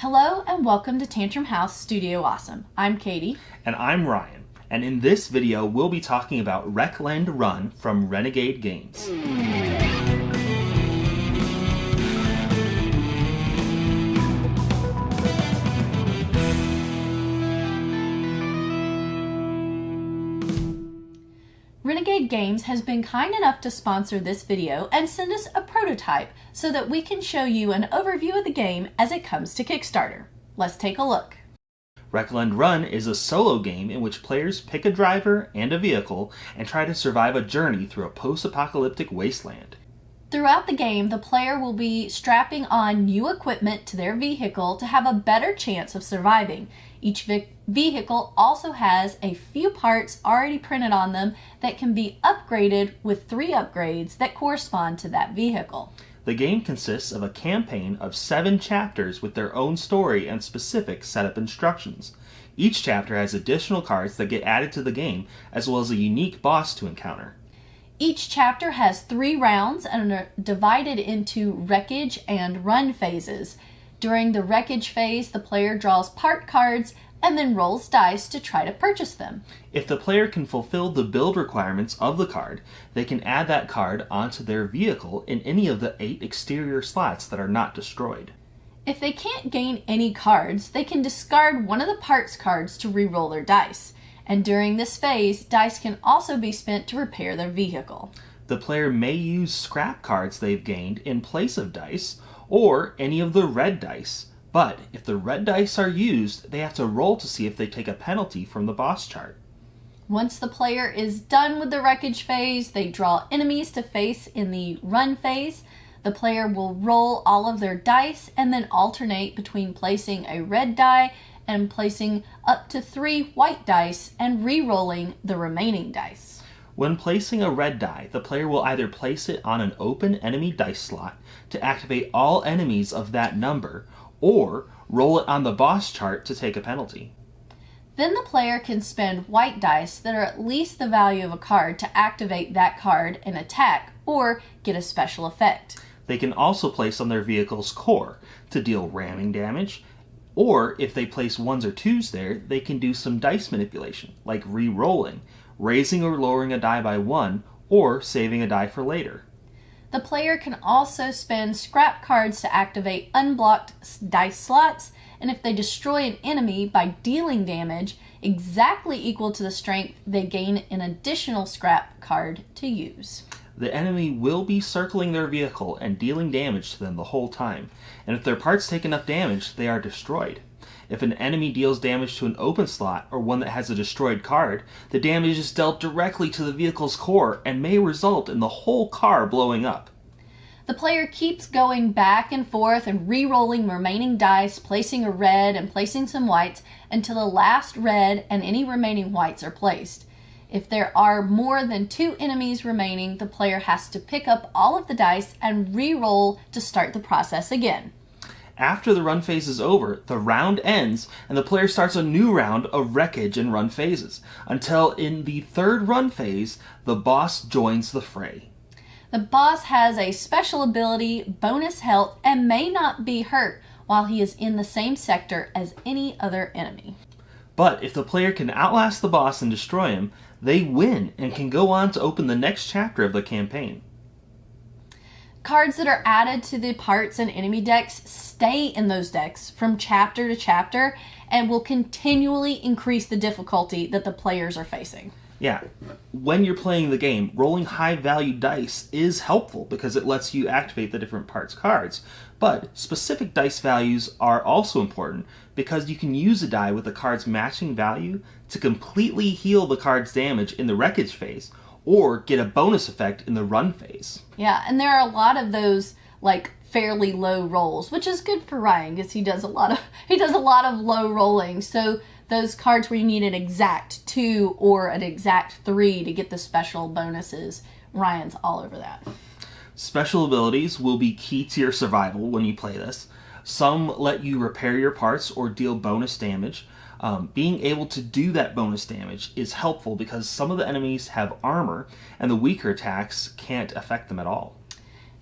Hello and welcome to Tantrum House Studio Awesome. I'm Katie. And I'm Ryan. And in this video, we'll be talking about Wreckland Run from Renegade Games. Renegade Games has been kind enough to sponsor this video and send us a prototype so that we can show you an overview of the game as it comes to Kickstarter. Let's take a look. Wreckland Run is a solo game in which players pick a driver and a vehicle and try to survive a journey through a post-apocalyptic wasteland. Throughout the game, the player will be strapping on new equipment to their vehicle to have a better chance of surviving. Each vehicle also has a few parts already printed on them that can be upgraded with 3 upgrades that correspond to that vehicle. The game consists of a campaign of 7 chapters with their own story and specific setup instructions. Each chapter has additional cards that get added to the game, as well as a unique boss to encounter. Each chapter has 3 rounds and are divided into Wreckage and Run phases. During the Wreckage phase, the player draws part cards and then rolls dice to try to purchase them. If the player can fulfill the build requirements of the card, they can add that card onto their vehicle in any of the 8 exterior slots that are not destroyed. If they can't gain any cards, they can discard one of the parts cards to re-roll their dice. And during this phase, dice can also be spent to repair their vehicle. The player may use scrap cards they've gained in place of dice, or any of the red dice. But if the red dice are used, they have to roll to see if they take a penalty from the boss chart. Once the player is done with the Wreckage phase, they draw enemies to face in the Run phase. The player will roll all of their dice and then alternate between placing a red die and placing up to 3 white dice and re-rolling the remaining dice. When placing a red die, the player will either place it on an open enemy dice slot to activate all enemies of that number, or roll it on the boss chart to take a penalty. Then the player can spend white dice that are at least the value of a card to activate that card and attack, or get a special effect. They can also place on their vehicle's core to deal ramming damage, or if they place 1s or 2s there, they can do some dice manipulation, like re-rolling, raising or lowering a die by 1, or saving a die for later. The player can also spend scrap cards to activate unblocked dice slots, and if they destroy an enemy by dealing damage exactly equal to the strength, they gain an additional scrap card to use. The enemy will be circling their vehicle and dealing damage to them the whole time, and if their parts take enough damage, they are destroyed. If an enemy deals damage to an open slot or one that has a destroyed card, the damage is dealt directly to the vehicle's core and may result in the whole car blowing up. The player keeps going back and forth and re-rolling remaining dice, placing a red and placing some whites until the last red and any remaining whites are placed. If there are more than 2 enemies remaining, the player has to pick up all of the dice and re-roll to start the process again. After the run phase is over, the round ends and the player starts a new round of Wreckage and Run phases, until in the 3rd run phase, the boss joins the fray. The boss has a special ability, bonus health, and may not be hurt while he is in the same sector as any other enemy. But if the player can outlast the boss and destroy him, they win and can go on to open the next chapter of the campaign. Cards that are added to the parts and enemy decks stay in those decks from chapter to chapter and will continually increase the difficulty that the players are facing. Yeah, when you're playing the game, rolling high-value dice is helpful because it lets you activate the different parts cards. But specific dice values are also important because you can use a die with the card's matching value to completely heal the card's damage in the Wreckage phase, or get a bonus effect in the Run phase. Yeah, and there are a lot of those like fairly low rolls, which is good for Ryan because he does a lot of low rolling. So those cards where you need an exact 2 or an exact 3 to get the special bonuses, Ryan's all over that. Special abilities will be key to your survival when you play this. Some let you repair your parts or deal bonus damage. Being able to do that bonus damage is helpful because some of the enemies have armor and the weaker attacks can't affect them at all.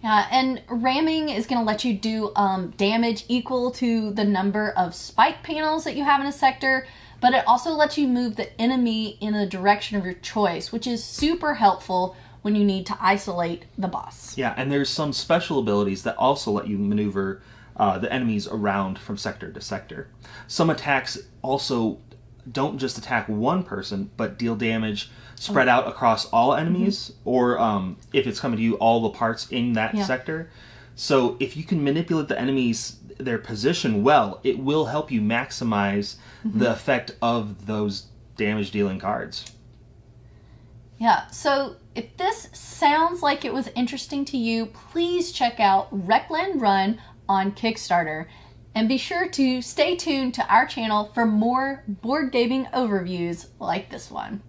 Yeah, and ramming is going to let you do damage equal to the number of spike panels that you have in a sector, but it also lets you move the enemy in the direction of your choice, which is super helpful when you need to isolate the boss. Yeah, and there's some special abilities that also let you maneuver the enemies around from sector to sector. Some attacks also don't just attack one person, but deal damage spread out across all enemies, or if it's coming to you, all the parts in that sector. So if you can manipulate the enemies, their position well, it will help you maximize the effect of those damage-dealing cards. Yeah, so if this sounds like it was interesting to you, please check out Wreckland Run on Kickstarter. And be sure to stay tuned to our channel for more board gaming overviews like this one.